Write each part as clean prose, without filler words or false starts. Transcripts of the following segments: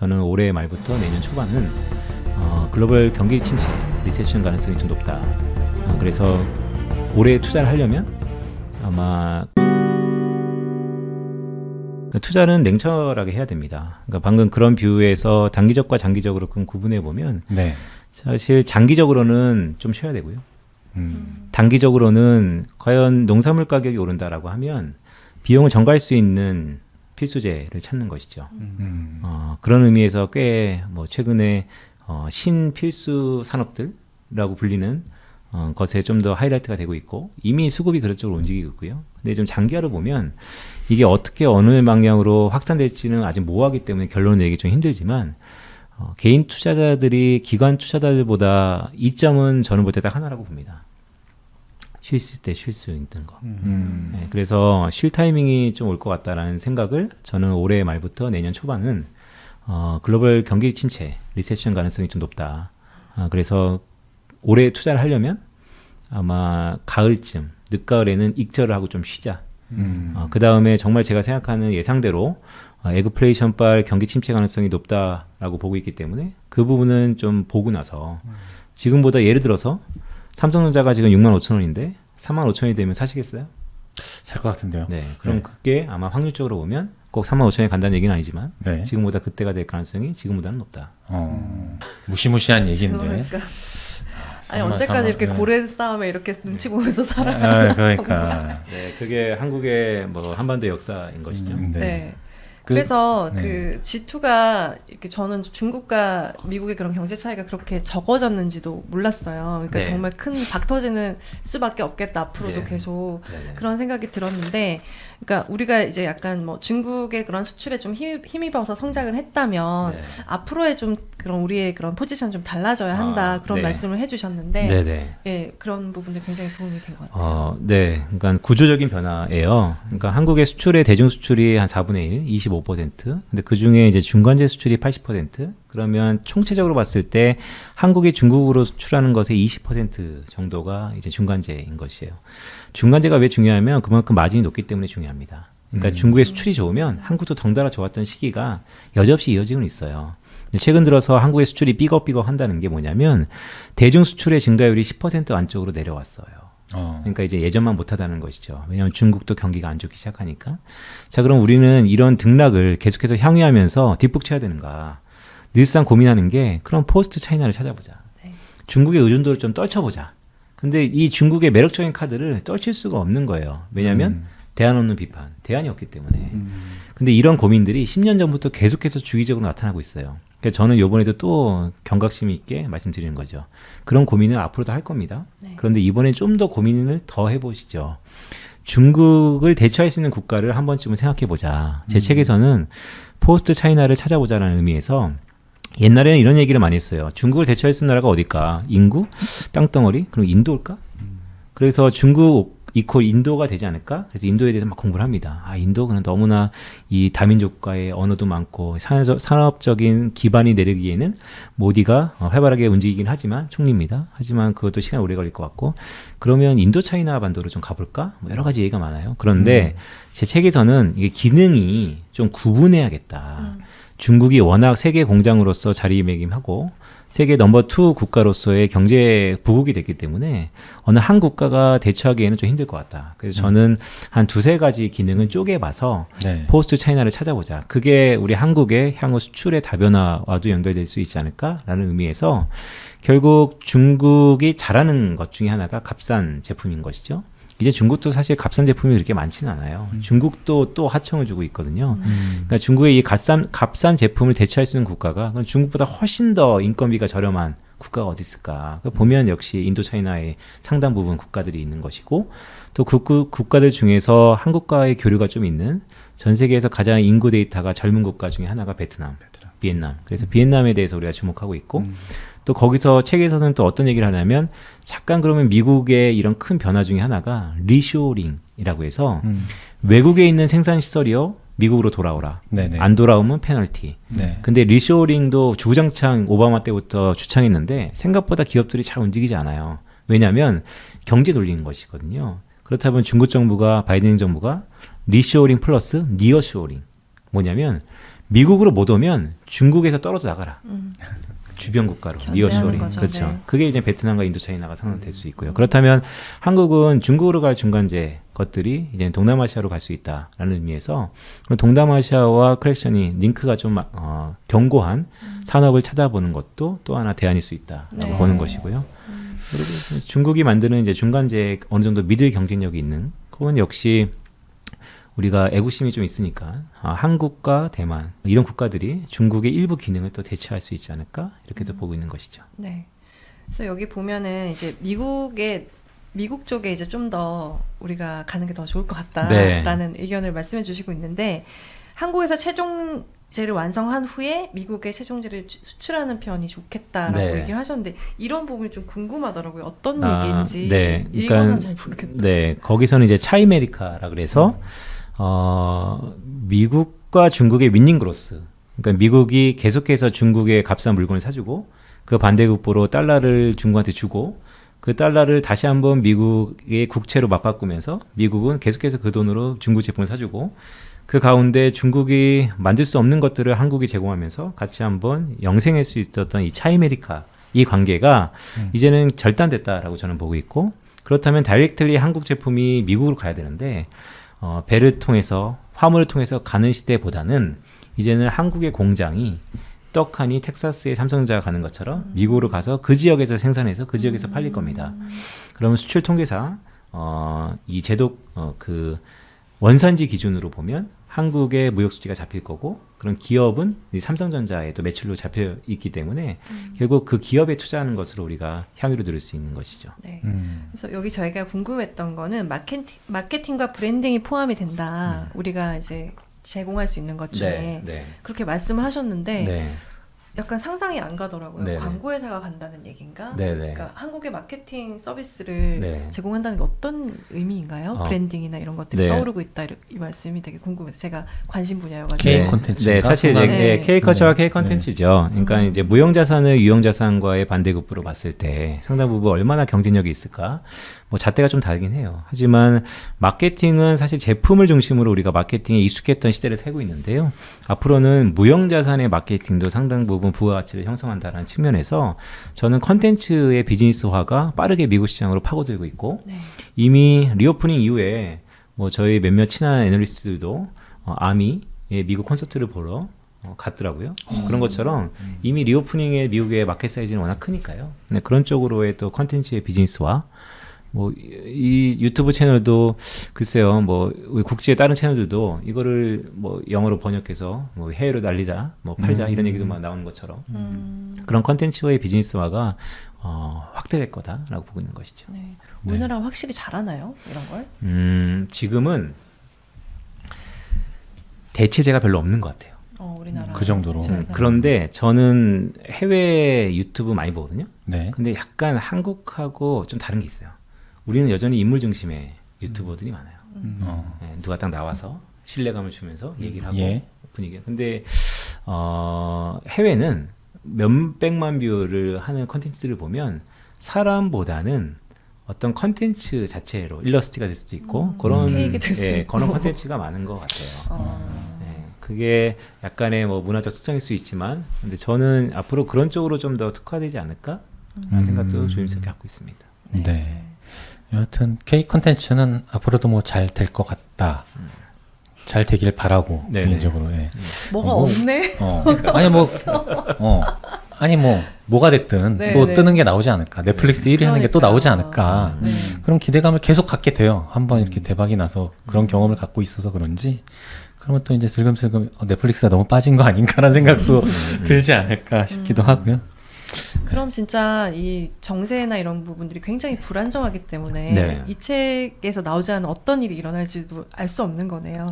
저는 올해 말부터 내년 초반은 글로벌 경기 침체, 리세션 가능성이 좀 높다. 그래서 올해 투자를 하려면 아마 투자는 냉철하게 해야 됩니다. 그러니까 방금 그런 비유에서 단기적과 장기적으로 구분해 보면 네. 사실 장기적으로는 좀 쉬어야 되고요. 단기적으로는 과연 농산물 가격이 오른다라고 하면 비용을 전가할 수 있는 필수재를 찾는 것이죠. 그런 의미에서 꽤 최근에 신필수 산업들이라고 불리는 것에 좀 더 하이라이트가 되고 있고 이미 수급이 그런 쪽으로 움직이고 있고요. 근데 좀 장기화로 보면 이게 어떻게 어느 방향으로 확산될지는 아직 모호하기 때문에 결론을 내기 좀 힘들지만 개인 투자자들이 기관 투자자들보다 이점은 저는 볼 때 딱 하나라고 봅니다. 쉴 때 쉴 수 있는 거. 네, 그래서 쉴 타이밍이 좀 올 것 같다라는 생각을 저는 올해 말부터 내년 초반은 글로벌 경기 침체, 리세션 가능성이 좀 높다. 그래서 올해 투자를 하려면 아마 가을쯤, 늦가을에는 익절을 하고 좀 쉬자. 그 다음에 정말 제가 생각하는 예상대로 에그플레이션발 경기 침체 가능성이 높다라고 보고 있기 때문에 그 부분은 좀 보고 나서 지금보다 예를 들어서 삼성전자가 지금 65,000원인데 45,000원이 되면 사시겠어요? 살 것 같은데요. 네, 그럼 그게 아마 확률적으로 보면 꼭 35,000원에 간다는 얘기는 아니지만 네. 지금보다 그때가 될 가능성이 지금보다는 높다. 무시무시한 얘기인데. 그러니까. 아니 언제까지 이렇게 고래 싸움에 이렇게 눈치 보면서 살아요? 아, 그러니까. 네, 그게 한국의 한반도 역사인 것이죠. 네. 그래서 네. 그 G2가 이렇게 저는 중국과 미국의 그런 경제 차이가 그렇게 적어졌는지도 몰랐어요. 그러니까 네. 정말 큰 박 터지는 수밖에 없겠다 앞으로도 네. 계속 네네. 그런 생각이 들었는데, 그러니까 우리가 이제 약간 중국의 그런 수출에 좀 힘입어서 성장을 했다면 네. 앞으로의 좀 그런 우리의 그런 포지션 좀 달라져야 한다 그런 네. 말씀을 해주셨는데, 네네. 예 그런 부분들 굉장히 도움이 된 것 같아요. 네, 그러니까 구조적인 변화예요. 그러니까 한국의 수출의 대중 수출이 한 4분의 1, 25%. 근데 그 중에 이제 중간재 수출이 80%. 그러면 총체적으로 봤을 때 한국이 중국으로 수출하는 것의 20% 정도가 이제 중간재인 것이에요. 중간재가 왜 중요하면 그만큼 마진이 높기 때문에 중요합니다. 그러니까 중국의 수출이 좋으면 한국도 덩달아 좋았던 시기가 여지없이 이어지고 있어요. 최근 들어서 한국의 수출이 삐걱삐걱 한다는 게 뭐냐면 대중 수출의 증가율이 10% 안쪽으로 내려왔어요. 그러니까 이제 예전만 못하다는 것이죠. 왜냐하면 중국도 경기가 안 좋기 시작하니까. 자, 그럼 우리는 이런 등락을 계속해서 향유하면서 뒷북쳐야 되는가. 늘상 고민하는 게 그럼 포스트 차이나를 찾아보자. 네. 중국의 의존도를 좀 떨쳐보자. 근데 이 중국의 매력적인 카드를 떨칠 수가 없는 거예요. 왜냐하면 대안 없는 비판, 대안이 없기 때문에. 근데 이런 고민들이 10년 전부터 계속해서 주기적으로 나타나고 있어요. 그래서 저는 이번에도 또 경각심 있게 말씀드리는 거죠. 그런 고민을 앞으로도 할 겁니다. 네. 그런데 이번에 좀 더 고민을 더 해보시죠. 중국을 대처할 수 있는 국가를 한 번쯤은 생각해보자. 제 책에서는 포스트 차이나를 찾아보자라는 의미에서 옛날에는 이런 얘기를 많이 했어요. 중국을 대처할 수 있는 나라가 어딜까? 인구? 땅덩어리? 그럼 인도일까? 그래서 중국 이퀄 인도가 되지 않을까? 그래서 인도에 대해서 막 공부를 합니다. 인도는 너무나 이 다민족과의 언어도 많고 산업적인 기반이 내리기에는 모디가 활발하게 움직이긴 하지만 총리입니다. 하지만 그것도 시간이 오래 걸릴 것 같고 그러면 인도 차이나 반도로 좀 가볼까? 여러 가지 얘기가 많아요. 그런데 제 책에서는 이게 기능이 좀 구분해야겠다. 중국이 워낙 세계 공장으로서 자리매김하고 세계 넘버 2 국가로서의 경제 부국이 됐기 때문에 어느 한 국가가 대처하기에는 좀 힘들 것 같다. 그래서 저는 한 두세 가지 기능을 쪼개봐서 네. 포스트 차이나를 찾아보자. 그게 우리 한국의 향후 수출의 다변화와도 연결될 수 있지 않을까라는 의미에서 결국 중국이 잘하는 것 중에 하나가 값싼 제품인 것이죠. 이제 중국도 사실 값싼 제품이 그렇게 많지는 않아요. 중국도 또 하청을 주고 있거든요. 그러니까 중국의 이 값싼 제품을 대체할 수 있는 국가가 그럼 중국보다 훨씬 더 인건비가 저렴한 국가가 어디 있을까? 보면 역시 인도 차이나의 상당 부분 국가들이 있는 것이고 또 그 국가들 중에서 한국과의 교류가 좀 있는 전 세계에서 가장 인구 데이터가 젊은 국가 중에 하나가 베트남, 비엔남. 그래서 비엔남에 대해서 우리가 주목하고 있고 또 거기서 책에서는 또 어떤 얘기를 하냐면 잠깐 그러면 미국의 이런 큰 변화 중에 하나가 리쇼링이라고 해서 외국에 있는 생산 시설이요 미국으로 돌아오라. 네네. 안 돌아오면 페널티. 네. 근데 리쇼링도 주구장창 오바마 때부터 주창했는데 생각보다 기업들이 잘 움직이지 않아요. 왜냐하면 경제 돌리는 것이거든요. 그렇다 보면 중국 정부가 바이든 정부가 리쇼링 플러스 니어쇼링 뭐냐면 미국으로 못 오면 중국에서 떨어져 나가라. 주변 국가로 견제하는 니어쇼링. 거죠. 그렇죠. 네. 그게 이제 베트남과 인도차이나가 상상될 수 있고요. 그렇다면 한국은 중국으로 갈 중간재 것들이 이제 동남아시아로 갈 수 있다라는 의미에서 그런 동남아시아와 컬렉션이 링크가 좀 견고한 산업을 찾아보는 것도 또 하나 대안일 수 있다라고 네. 보는 것이고요. 그리고 중국이 만드는 이제 중간재 어느 정도 믿을 경쟁력이 있는 그건 역시 우리가 애국심이 좀 있으니까 한국과 대만 이런 국가들이 중국의 일부 기능을 또 대체할 수 있지 않을까 이렇게도 보고 있는 것이죠. 네. 그래서 여기 보면은 이제 미국 쪽에 이제 좀 더 우리가 가는 게 더 좋을 것 같다라는 의견을 말씀해 주시고 있는데 한국에서 최종재를 완성한 후에 미국에 최종재를 수출하는 편이 좋겠다라고 네. 얘기를 하셨는데 이런 부분이 좀 궁금하더라고요. 어떤 아, 얘기인지 네. 읽어서 잘 모르겠다. 네, 거기서는 이제 차이메리카라 그래서 미국과 중국의 윈닝 그로스. 그러니까 미국이 계속해서 중국의 값싼 물건을 사주고 그 반대급부로 달러를 중국한테 주고 그 달러를 다시 한번 미국의 국채로 맞바꾸면서 미국은 계속해서 그 돈으로 중국 제품을 사주고 그 가운데 중국이 만들 수 없는 것들을 한국이 제공하면서 같이 한번 영생할 수 있었던 이 차이메리카 이 관계가 이제는 절단됐다라고 저는 보고 있고 그렇다면 다이렉트리 한국 제품이 미국으로 가야 되는데 배를 통해서 화물을 통해서 가는 시대보다는 이제는 한국의 공장이 떡하니 텍사스의 삼성전자가 가는 것처럼 미국으로 가서 그 지역에서 생산해서 그 지역에서 팔릴 겁니다. 그러면 수출 통계사 이 제도 그 원산지 기준으로 보면 한국의 무역 수지가 잡힐 거고 그런 기업은 이 삼성전자에도 매출로 잡혀 있기 때문에 결국 그 기업에 투자하는 것으로 우리가 향유를 들을 수 있는 것이죠. 네. 그래서 여기 저희가 궁금했던 거는 마케팅과 브랜딩이 포함이 된다. 우리가 이제 제공할 수 있는 것 중에 네. 그렇게 말씀을 하셨는데 네. 약간 상상이 안 가더라고요. 네네. 광고회사가 간다는 얘기인가? 네네. 그러니까 한국의 마케팅 서비스를 네. 제공한다는 게 어떤 의미인가요? 브랜딩이나 이런 것들이 네. 떠오르고 있다 이 말씀이 되게 궁금해서 제가 관심 분야여가지고 K 콘텐츠인가? 네, 사실 이제 네. K컬처와 네. K컨텐츠죠. 그러니까 이제 무형자산을 유형자산과의 반대급부로 봤을 때 상당 부분 얼마나 경쟁력이 있을까? 뭐 잣대가 좀 다르긴 해요. 하지만 마케팅은 사실 제품을 중심으로 우리가 마케팅에 익숙했던 시대를 살고 있는데요. 앞으로는 무형자산의 마케팅도 상당 부분 부가가치를 형성한다는 측면에서 저는 컨텐츠의 비즈니스화가 빠르게 미국 시장으로 파고들고 있고 네. 이미 리오프닝 이후에 뭐 저희 몇몇 친한 애널리스트들도 아미의 미국 콘서트를 보러 갔더라고요. 그런 것처럼 이미 리오프닝의 미국의 마켓 사이즈는 워낙 크니까요. 네, 그런 쪽으로의 또 컨텐츠의 비즈니스화 뭐 이 유튜브 채널도 글쎄요 뭐 우리 국제 다른 채널들도 이거를 뭐 영어로 번역해서 뭐 해외로 날리자 뭐 팔자 이런 얘기도 막 나오는 것처럼 그런 컨텐츠와의 비즈니스화가 확대될 거다라고 보고 있는 것이죠. 네. 우리나라가 확실히 잘하나요? 이런 걸? 지금은 대체제가 별로 없는 것 같아요. 우리나라 그 정도로. 그런데 저는 해외 유튜브 많이 보거든요. 네. 근데 약간 한국하고 좀 다른 게 있어요. 우리는 여전히 인물 중심의 유튜버들이 많아요. 네, 누가 딱 나와서 신뢰감을 주면서 얘기를 하고 예. 분위기가. 근데 해외는 몇백만 뷰를 하는 컨텐츠들을 보면 사람보다는 어떤 컨텐츠 자체로 일러스트가 될 수도 있고 그런 케이크 될 수도 있고. 그런 컨텐츠가 많은 것 같아요. 네, 그게 약간의 뭐 문화적 특성일 수 있지만 근데 저는 앞으로 그런 쪽으로 좀 더 특화되지 않을까 라는 생각도 조심스럽게 갖고 있습니다. 네. 여하튼 K 콘텐츠는 앞으로도 뭐 잘 될 것 같다. 잘 되길 바라고 네네. 개인적으로. 예. 뭐가 없네. 아니 뭐 뭐가 됐든 네, 또 네. 뜨는 게 나오지 않을까. 넷플릭스 1위 하는 게 또 나오지 않을까. 네. 그런 기대감을 계속 갖게 돼요. 한번 이렇게 대박이 나서 그런 경험을 갖고 있어서 그런지. 그러면 또 이제 슬금슬금 넷플릭스가 너무 빠진 거 아닌가라는 생각도 들지 않을까 싶기도 하고요. 그럼 진짜 이 정세나 이런 부분들이 굉장히 불안정하기 때문에 네. 이 책에서 나오지 않은 어떤 일이 일어날지도 알 수 없는 거네요.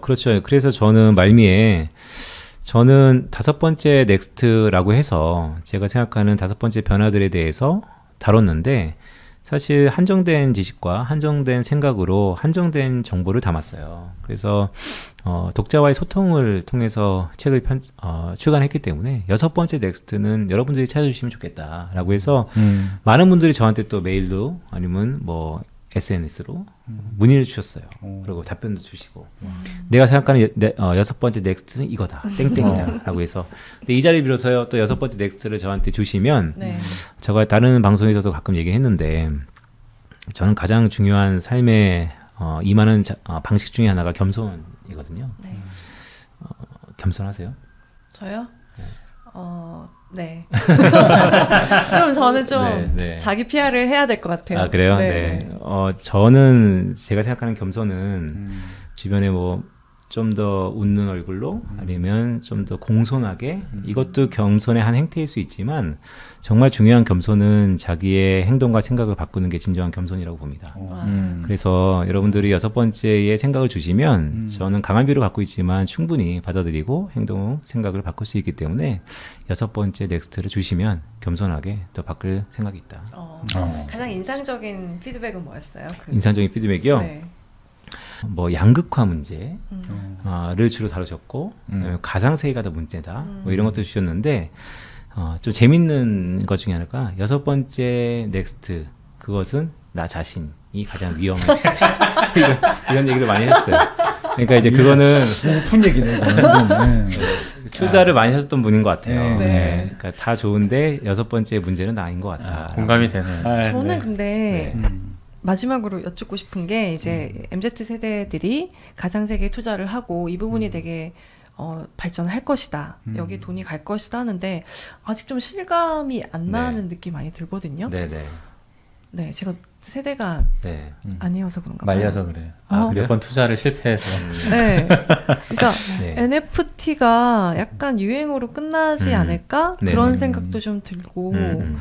그렇죠. 그래서 저는 말미에 저는 5번째 넥스트라고 해서 제가 생각하는 5번째 변화들에 대해서 다뤘는데 사실 한정된 지식과 한정된 생각으로 한정된 정보를 담았어요. 그래서 독자와의 소통을 통해서 책을 출간했기 때문에 6번째 넥스트는 여러분들이 찾아주시면 좋겠다라고 해서 많은 분들이 저한테 또 메일로 아니면 뭐 SNS로 문의를 주셨어요. 그리고 답변도 주시고 내가 생각하는 6번째 넥스트는 이거다. 땡땡이다. 라고 해서 근데 이 자리를 빌어서요. 또 6번째 넥스트를 저한테 주시면 네. 제가 다른 방송에서도 가끔 얘기했는데 저는 가장 중요한 삶의 임하는 방식 중에 하나가 겸손이거든요. 네. 겸손하세요? 저요? 네. 좀 저는 좀 네, 네. 자기 PR을 해야 될 것 같아요. 아, 그래요? 네. 저는 제가 생각하는 겸손은 주변에 뭐 좀 더 웃는 얼굴로 아니면 좀 더 공손하게 이것도 겸손의 한 행태일 수 있지만 정말 중요한 겸손은 자기의 행동과 생각을 바꾸는 게 진정한 겸손이라고 봅니다. 그래서 여러분들이 6번째의 생각을 주시면 저는 강한 비를 갖고 있지만 충분히 받아들이고 행동, 생각을 바꿀 수 있기 때문에 6번째 넥스트를 주시면 겸손하게 더 바꿀 생각이 있다. 가장 인상적인 피드백은 뭐였어요? 인상적인 피드백이요? 네. 뭐 양극화 문제를 주로 다루셨고 가상세계가 더 문제다 뭐 이런 것도 주셨는데 좀 재밌는 것 중에 하나가 6번째 넥스트 그것은 나 자신이 가장 위험한 이런 얘기를 많이 했어요. 그러니까 이제 그거는 높은 얘기네. 네. 투자를 많이 하셨던 분인 것 같아요. 네. 네. 그러니까 다 좋은데 6번째 문제는 나인 것 같다. 공감이 되네요. 저는 근데 마지막으로 여쭙고 싶은 게 이제 MZ 세대들이 가상세계에 투자를 하고 이 부분이 되게 발전할 것이다. 여기 돈이 갈 것이다 하는데 아직 좀 실감이 안 나는 느낌이 많이 들거든요. 네네. 네, 제가 세대가 네. 아니어서 그런가 봐요. 말려서 그래요. 그래요? 몇 번 투자를 실패해서. 네. 그러니까 네. NFT가 약간 유행으로 끝나지 않을까? 네. 그런 생각도 좀 들고 음.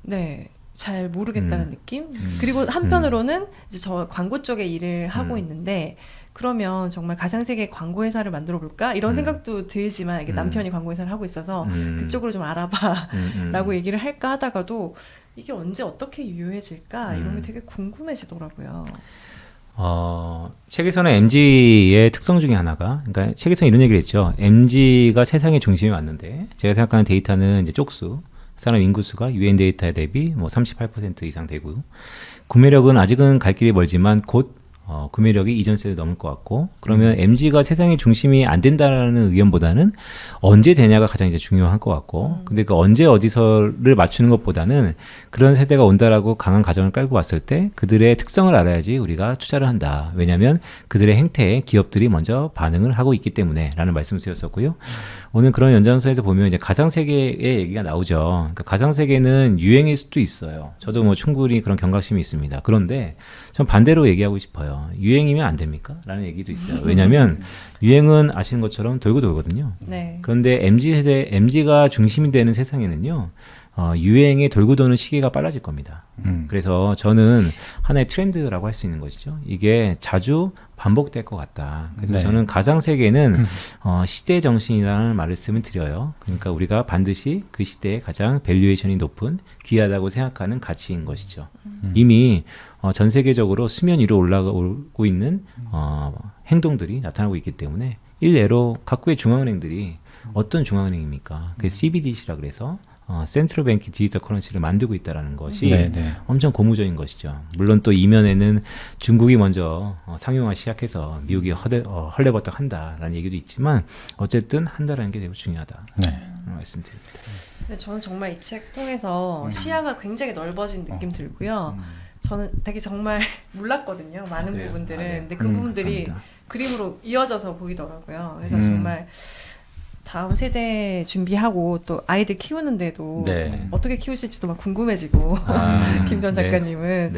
네. 잘 모르겠다는 느낌? 그리고 한편으로는 이제 저 광고 쪽에 일을 하고 있는데 그러면 정말 가상세계 광고 회사를 만들어 볼까? 이런 생각도 들지만 이게 남편이 광고 회사를 하고 있어서 그쪽으로 좀 알아봐 라고 얘기를 할까 하다가도 이게 언제 어떻게 유효해질까? 이런 게 되게 궁금해지더라고요. 책에서는 MZ의 특성 중에 하나가, 그러니까 책에서 이런 얘기를 했죠. MZ가 세상의 중심에 왔는데, 제가 생각하는 데이터는 이제 쪽수, 사람 인구수가 유엔 데이터에 대비 뭐 38% 이상 되고, 구매력은 아직은 갈 길이 멀지만 곧 구매력이 이전 세대 넘을 것 같고, 그러면 MZ가 세상의 중심이 안 된다라는 의견보다는 언제 되냐가 가장 이제 중요한 것 같고, 근데 그 언제 어디서를 맞추는 것보다는 그런 세대가 온다라고 강한 가정을 깔고 왔을 때 그들의 특성을 알아야지 우리가 투자를 한다. 왜냐하면 그들의 행태에 기업들이 먼저 반응을 하고 있기 때문에라는 말씀을 드렸었고요. 오늘 그런 연장선에서 보면 이제 가상세계의 얘기가 나오죠. 그러니까 가상세계는 유행일 수도 있어요. 저도 뭐 충분히 그런 경각심이 있습니다. 그런데 전 반대로 얘기하고 싶어요. 유행이면 안 됩니까? 라는 얘기도 있어요. 왜냐하면 유행은 아시는 것처럼 돌고 돌거든요. 네. 그런데 MZ가 중심이 되는 세상에는요. 유행에 돌고 도는 시기가 빨라질 겁니다. 그래서 저는 하나의 트렌드라고 할 수 있는 것이죠. 이게 자주 반복될 것 같다. 그래서 저는 가상세계는 시대 정신이라는 말씀을 드려요. 그러니까 우리가 반드시 그 시대에 가장 밸류에이션이 높은 귀하다고 생각하는 가치인 것이죠. 이미 전 세계적으로 수면 위로 올라오고 있는 행동들이 나타나고 있기 때문에 일례로 각국의 중앙은행들이 어떤 중앙은행입니까? 그 CBDC라 그래서 센트럴 뱅크 디지털 커런시를 만들고 있다는 것이 엄청 고무적인 것이죠. 물론 또 이면에는 중국이 먼저 상용화 시작해서 미국이 헐레벌떡 한다라는 얘기도 있지만 어쨌든 한다라는 게 매우 중요하다. 말씀드립니다. 근데 저는 정말 이 책 통해서 시야가 굉장히 넓어진 느낌 들고요. 저는 되게 정말 몰랐거든요. 많은 그래요? 부분들을. 네. 근데 그 부분들이 감사합니다. 그림으로 이어져서 보이더라고요. 그래서 정말 다음 세대 준비하고 또 아이들 키우는데도 어떻게 키우실지도 막 궁금해지고 김도원 작가님은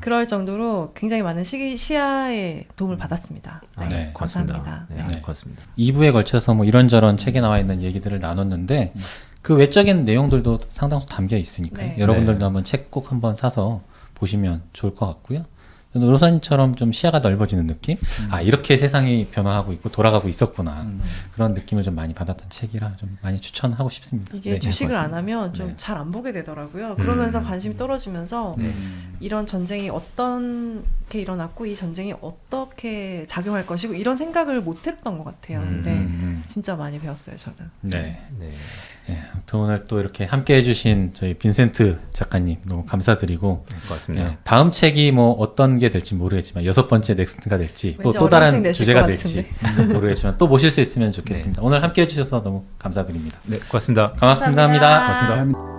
그럴 정도로 굉장히 많은 시야에 도움을 받았습니다. 네, 감사합니다. 고맙습니다. 2부에 걸쳐서 뭐 이런저런 책에 나와 있는 얘기들을 나눴는데 그 외적인 내용들도 상당수 담겨 있으니까요. 여러분들도 한번 책 꼭 한번 사서 보시면 좋을 것 같고요. 노로사님처럼 좀 시야가 넓어지는 느낌? 이렇게 세상이 변화하고 있고 돌아가고 있었구나. 그런 느낌을 좀 많이 받았던 책이라 좀 많이 추천하고 싶습니다. 이게 주식을 안 하면 좀 잘 안 보게 되더라고요. 그러면서 관심이 떨어지면서 이런 전쟁이 어떻게 일어났고 이 전쟁이 어떻게 작용할 것이고 이런 생각을 못 했던 것 같아요. 근데 진짜 많이 배웠어요, 저는. 네. 아무튼 오늘 또 이렇게 함께 해주신 저희 빈센트 작가님 너무 감사드리고 네, 고맙습니다. 네, 다음 책이 뭐 어떤 게 될지 모르겠지만 6번째 넥스트가 될지 왠지 또 어려운 책 다른 내실 주제가 것 될지 모르겠지만 또 모실 수 있으면 좋겠습니다. 오늘 함께 해주셔서 너무 감사드립니다. 네, 고맙습니다. 고맙습니다. 감사합니다. 고맙습니다. 감사합니다.